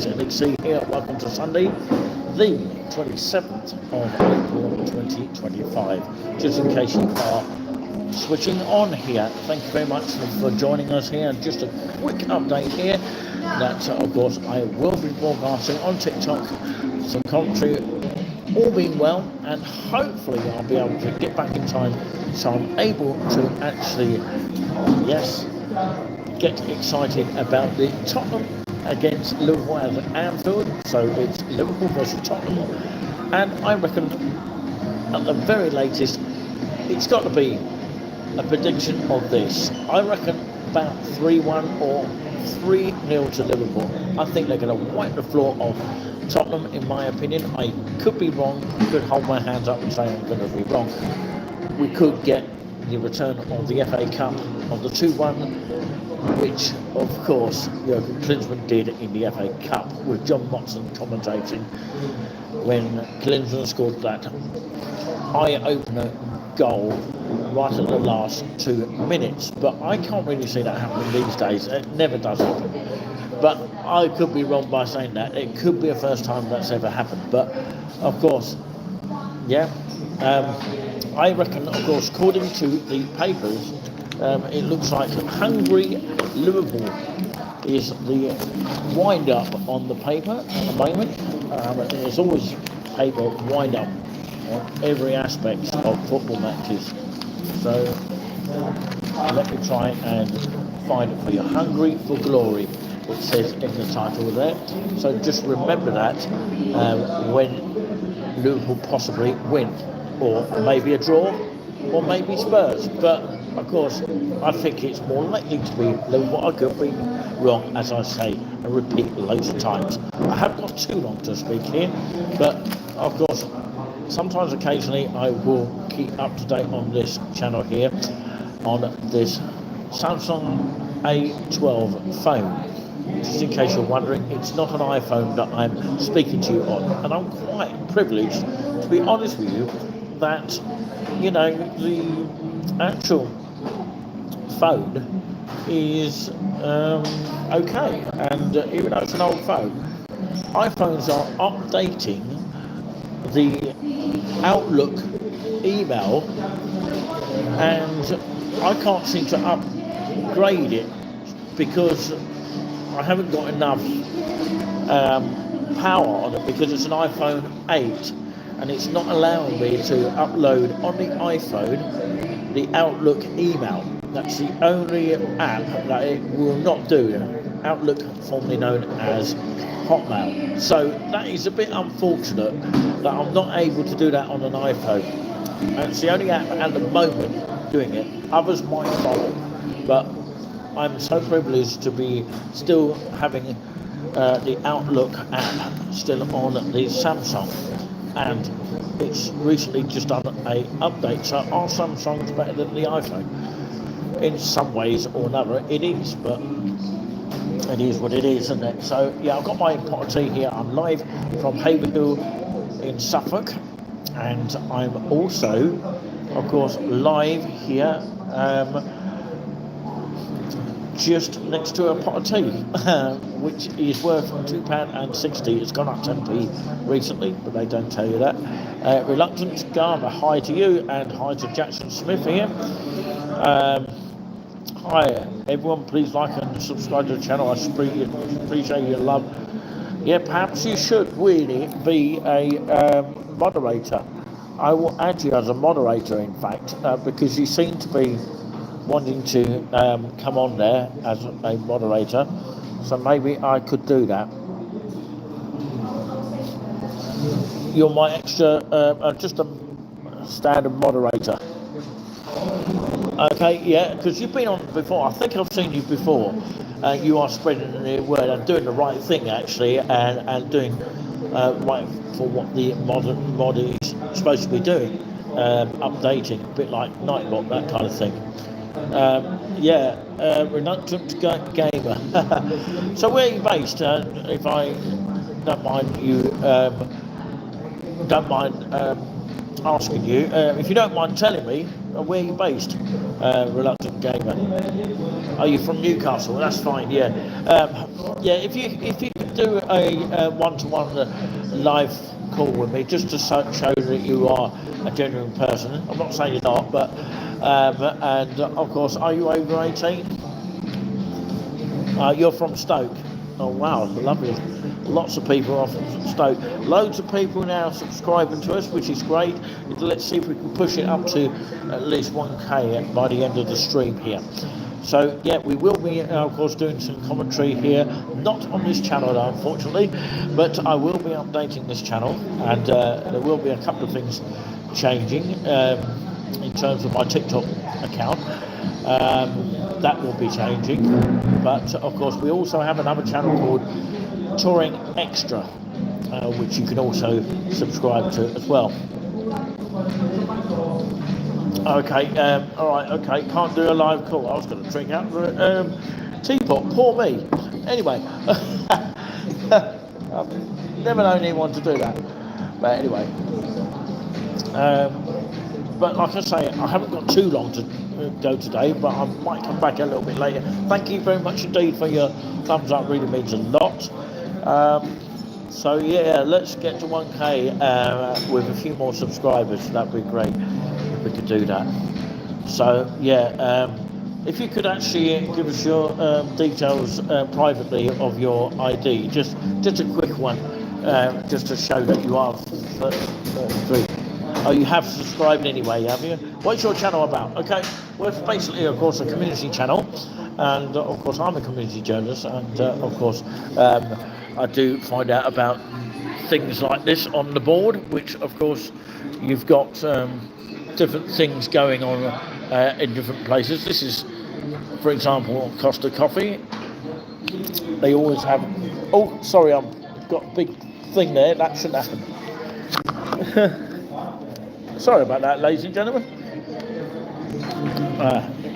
guys, LXC here. Welcome to Sunday, the 27th of April 2025. Just in case you are switching on here, thank you very much for joining us here. And just a quick update here that, of course, I will be broadcasting on TikTok some commentary, all being well, and hopefully I'll be able to get back in time so I'm able to actually, yes, get excited about the Tottenham against Liverpool at Anfield. So it's Liverpool versus Tottenham, and I reckon at the very latest it's got to be a prediction of this. I reckon about 3-1 or 3-0 to Liverpool. I think they're going to wipe the floor of Tottenham, in my opinion. I could be wrong, could hold my hands up and say I'm going to be wrong. We could get the return of the FA Cup of the 2-1, which of course Jurgen Klinsmann did in the FA Cup, with John Motson commentating when Klinsmann scored that eye-opener goal right at the last 2 minutes. But I can't really see that happening these days. It never does happen. But I could be wrong by saying that. It could be the first time that's ever happened. But of course, yeah, I reckon, of course, according to the papers, it looks like Hungary-Liverpool is the wind-up on the paper at the moment. There's always paper wind-up on every aspect of football matches. So let me try and find it for you. Hungry for glory, it says in the title there. So just remember that when Liverpool possibly win, or maybe a draw, or maybe Spurs. But of course, I think it's more likely to be Liverpool. I could be wrong, as I say and repeat loads of times. I haven't got too long to speak here, but of course, sometimes occasionally I will keep up to date on this channel here on this Samsung A12 phone. Just in case you're wondering, it's not an iPhone that I'm speaking to you on, and I'm quite privileged, to be honest with you, that the actual phone is okay, and even though it's an old phone, iPhones are updating the Outlook email, and I can't seem to upgrade it because I haven't got enough power on it, because it's an iPhone 8 and it's not allowing me to upload on the iPhone the Outlook email. That's the only app that it will not do. Outlook, formerly known as Hotmail. So that is a bit unfortunate that I'm not able to do that on an iPhone. And it's the only app at the moment doing it. Others might follow, but I'm so privileged to be still having the Outlook app still on the Samsung, and it's recently just done a update. So are Samsungs better than the iPhone? In some ways or another, it is, but it is what it is, isn't it? So yeah, I've got my pot of tea here. I'm live from Haverhill in Suffolk, and I'm also, of course, live here just next to a pot of tea, which is worth £2.60. It's gone up 10p recently, but they don't tell you that. Reluctant Garner, hi to you, and hi to Jackson Smith here. Hi everyone, please like and subscribe to the channel. I appreciate your love. Yeah, perhaps you should really be a moderator. I will add you as a moderator, in fact, because you seem to be wanting to come on there as a moderator, so maybe I could do that. You're my extra, just a standard moderator. Okay, yeah, because you've been on before. I think I've seen you before. You are spreading the word and doing the right thing, actually, and doing right for what the mod is supposed to be doing, updating, a bit like Nightbot, that kind of thing. Reluctant gamer. So where are you based? If I don't mind you, asking you, if you don't mind telling me, where are you based? Reluctant gamer. Are you from Newcastle? That's fine. Yeah. If you do a one-to-one live call with me, just to show that you are a genuine person. I'm not saying you're not, but and of course, are you over 18? You're from Stoke. Oh wow, lovely. Lots of people are from Stoke. Loads of people now subscribing to us, which is great. Let's see if we can push it up to at least 1K by the end of the stream here. So yeah, we will be of course doing some commentary here, not on this channel though, unfortunately, but I will be updating this channel, and there will be a couple of things changing in terms of my TikTok account. That will be changing, but of course we also have another channel called Touring Extra, which you can also subscribe to as well. Okay, all right, okay, can't do a live call. I was going to drink out of the teapot, poor me. Anyway, I've never known anyone to do that. But anyway, but like I say, I haven't got too long to go today, but I might come back a little bit later. Thank you very much indeed for your thumbs up, really means a lot. So yeah, let's get to 1K with a few more subscribers. That'd be great if we could do that. So yeah, if you could actually give us your details privately of your ID, just a quick one, just to show that you are 33. Oh, you have subscribed anyway, have you? What's your channel about? Okay, well, it's basically, of course, a community channel, and of course, I'm a community journalist, and of course, I do find out about things like this on the board, which, of course, you've got different things going on in different places. This is, for example, Costa Coffee. They always have. Oh, sorry, I've got a big thing there. That shouldn't happen. Sorry about that, ladies and gentlemen.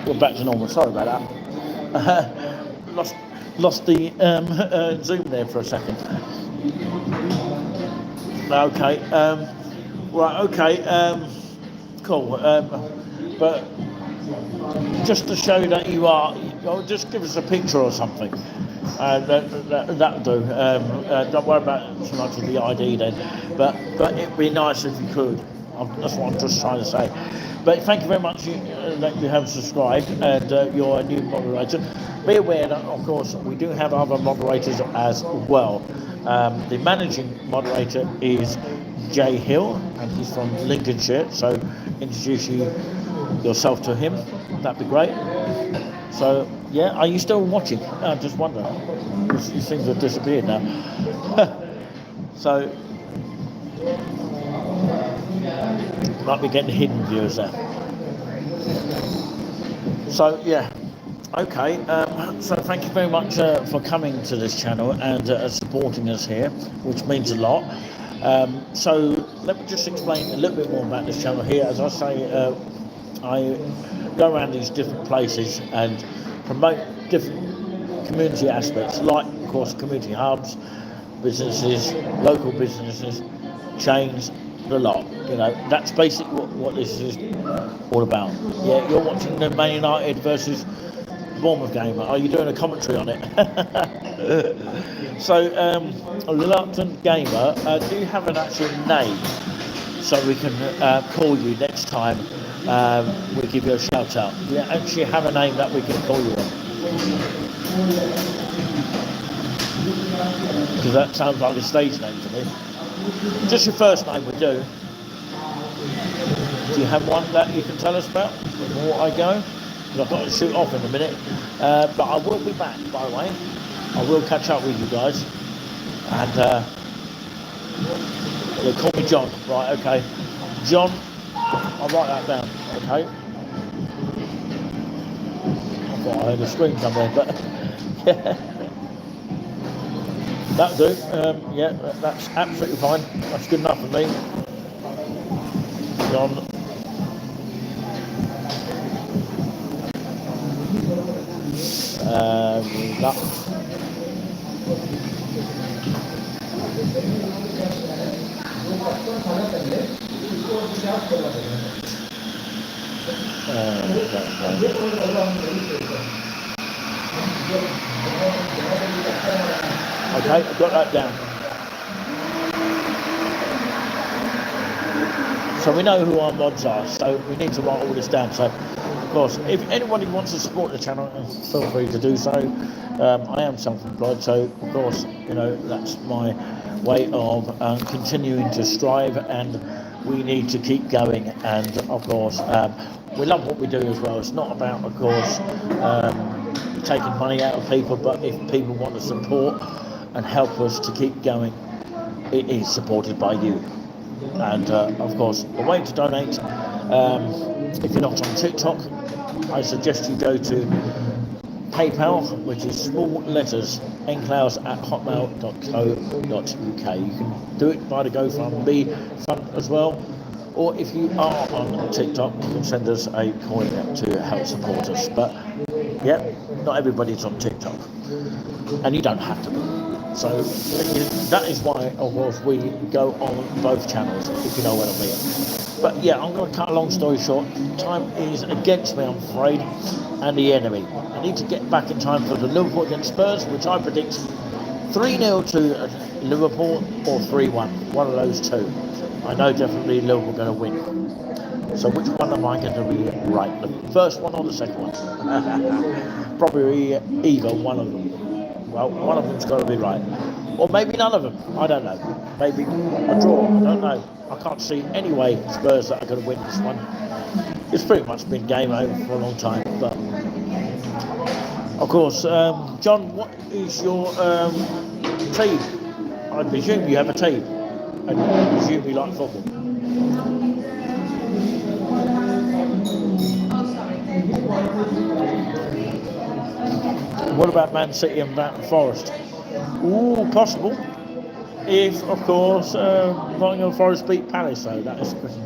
We're back to normal. Sorry about that. Lost the zoom there for a second. Okay. Right. Okay. Cool. But just to show that you are, just give us a picture or something. That'll do. Don't worry about so much of the ID then. But it'd be nice if you could. That's what I'm just trying to say. But thank you very much that you have subscribed, and you're a new moderator. Be aware that, of course, we do have other moderators as well. The managing moderator is Jay Hill, and he's from Lincolnshire, so introduce yourself to him. That'd be great. So, yeah, are you still watching? I just wonder. You seem to have disappeared now. So, might be getting hidden viewers there. So yeah, okay. So thank you very much for coming to this channel and supporting us here, which means a lot. So let me just explain a little bit more about this channel here. As I say, I go around these different places and promote different community aspects, like of course community hubs, businesses, local businesses, chains, the lot. You know, that's basically what this is all about. Yeah, you're watching the Man United versus Bournemouth game. Are you doing a commentary on it? So, a reluctant gamer, do you have an actual name so we can call you next time we give you a shout out? Do you actually have a name that we can call you on? Because that sounds like a stage name to me. Just your first name would do. Do you have one that you can tell us about before I go? Because I've got to shoot off in a minute. But I will be back, by the way. I will catch up with you guys. And yeah, call me John. Right, okay. John, I'll write that down, okay? I thought I heard a scream somewhere, but yeah. That'll do. Yeah, that's absolutely fine. That's good enough for me. John. That. Okay, I've got that down. So we know who our mods are, so we need to write all this down. So, of course, if anybody wants to support the channel, feel free to do so. I am self-employed, so of course, that's my way of continuing to strive, and we need to keep going. And of course, we love what we do as well. It's not about, of course, taking money out of people, but if people want to support and help us to keep going, it is supported by you. And of course, the way to donate, if you're not on TikTok, I suggest you go to PayPal, which is small letters, nclaus@hotmail.co.uk. You can do it by the GoFundMe fund as well, or if you are on TikTok, you can send us a coin to help support us. But yeah, not everybody's on TikTok, and you don't have to be. So that is why, of course, we go on both channels, if you know what I mean. But yeah, I'm going to cut a long story short. Time is against me, I'm afraid, and the enemy. I need to get back in time for the Liverpool against Spurs, which I predict 3-0 to Liverpool or 3-1. One of those two. I know definitely Liverpool are going to win. So which one am I going to be right? The first one or the second one? Probably either one of them. Well, one of them's got to be right. Or maybe none of them. I don't know. Maybe a draw. I don't know. I can't see any way Spurs that are going to win this one. It's pretty much been game over for a long time. But, of course, John, what is your team? I presume you have a team. And I presume you like football. What about Man City and Forest? Ooh, possible. If, of course, Nottingham Forest beat Palace, though, that is a question.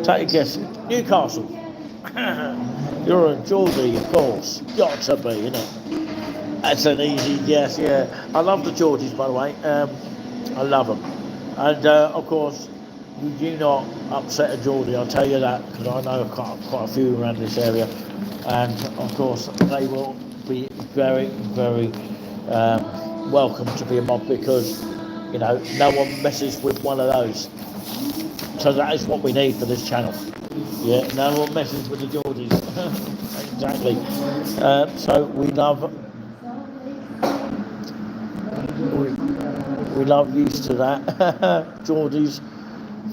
Take a guess. Newcastle. You're a Geordie, of course. Got to be, innit? That's an easy guess, yeah. I love the Geordies, by the way. I love them. And, of course, you do not upset a Geordie, I'll tell you that, because I know quite a few around this area. And, of course, they will be very, very welcome to be a mob, because no one messes with one of those. So that is what we need for this channel. Yeah, no one messes with the Geordies. Exactly. So we love used to that. Geordies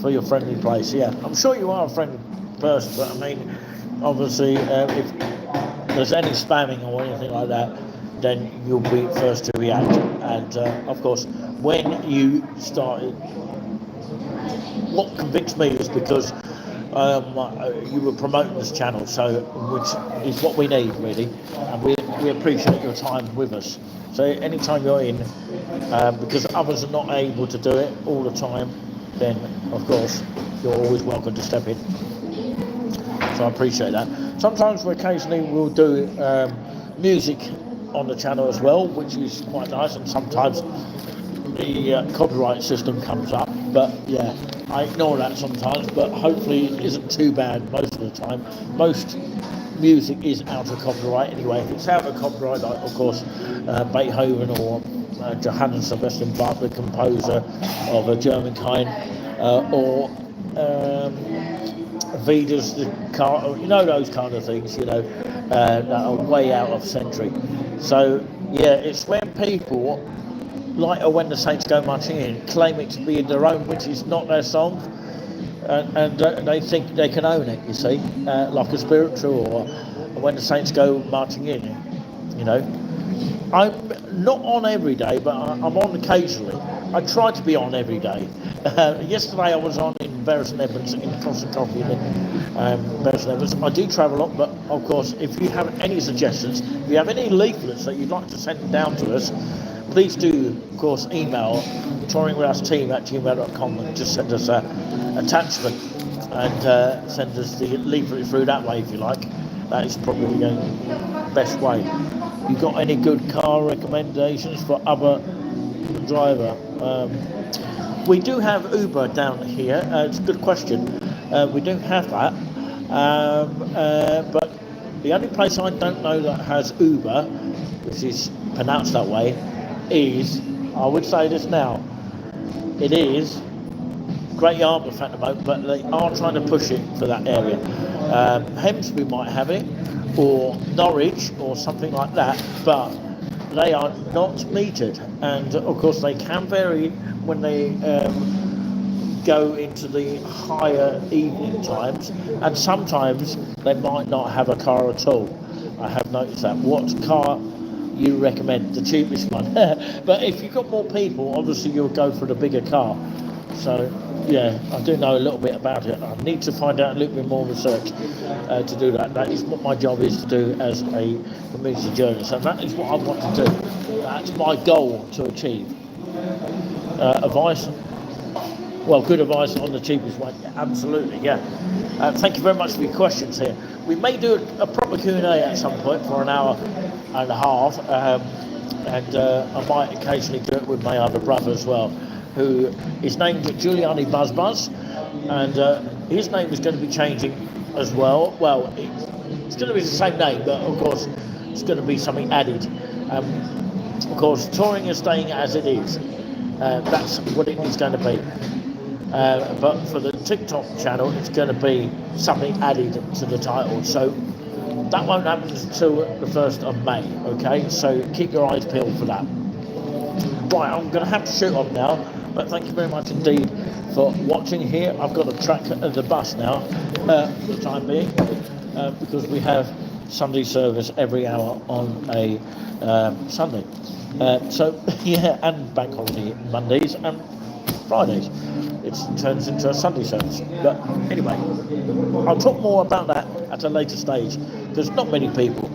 for your friendly place. Yeah, I'm sure you are a friendly person, but I mean, obviously, if there's any spamming or anything like that, then you'll be first to react. And of course, when you started, what convinced me is because you were promoting this channel, so which is what we need really, and we appreciate your time with us. So anytime you're in, because others are not able to do it all the time, then of course you're always welcome to step in. So I appreciate that. Sometimes occasionally we'll do music on the channel as well, which is quite nice, and sometimes the copyright system comes up, but yeah, I ignore that sometimes, but hopefully it isn't too bad most of the time. Most music is out of copyright anyway. If it's out of copyright, like of course Beethoven or Johann Sebastian Bach, the composer of a German kind, or Vedas, the car, those kind of things, that are way out of century. So yeah, it's when people, like When the Saints Go Marching In, claim it to be their own, which is not their song, and they think they can own it, you see, like a spiritual or When the Saints Go Marching In, I'm not on every day, but I'm on occasionally. I try to be on every day. Yesterday I was on in Bury St Edmunds, in Cross and Coffee in Bury St Edmunds. I do travel a lot, but of course, if you have any suggestions, if you have any leaflets that you'd like to send down to us, please do, of course, email touringrouseteam@gmail.com and just send us an attachment and send us the leaflet through that way if you like. That is probably the best way. You got any good car recommendations for other driver? We do have Uber down here. It's a good question. We do have that, but the only place I don't know that has Uber, which is pronounced that way, is I would say this now. It is Great Yarmouth at the moment, but they are trying to push it for that area. Hemsbury might have it, or Norwich, or something like that, but they are not metered. And of course, they can vary when they go into the higher evening times, and sometimes they might not have a car at all. I have noticed that. What car you recommend? The cheapest one. But if you've got more people, obviously you'll go for the bigger car. So yeah, I do know a little bit about it. I need to find out a little bit more research to do that. That is what my job is to do as a community journalist, and that is what I want to do. That's my goal to achieve. Advice? Well, good advice on the cheapest one. Yeah, absolutely, yeah. Thank you very much for your questions here. We may do a proper Q&A at some point for an hour and a half, and I might occasionally do it with my other brother as well, who is named Giuliani Buzz Buzz, and his name is going to be changing as well. Well, it's going to be the same name, but of course it's going to be something added. Of course, touring and staying as it is. That's what it is going to be. But for the TikTok channel, it's going to be something added to the title. So that won't happen until the 1st of May, okay? So keep your eyes peeled for that. Right, I'm going to have to shoot off now, but thank you very much indeed for watching here. I've got to track the bus now for the time being because we have Sunday service every hour on a Sunday. So, yeah, and bank holiday Mondays and Fridays. It turns into a Sunday service. But anyway, I'll talk more about that at a later stage because not many people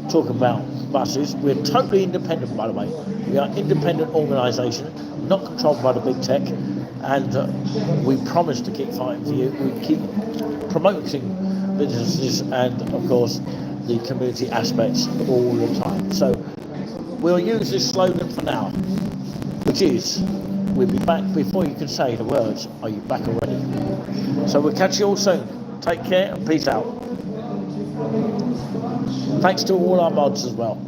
talk about buses. We're totally independent, by the way. We are an independent organisation, not controlled by the big tech, and we promise to keep fighting for you. We keep promoting businesses and, of course, the community aspects all the time. So we'll use this slogan for now, which is, we'll be back before you can say the words, are you back already? So we'll catch you all soon. Take care and peace out. Thanks to all our mods as well.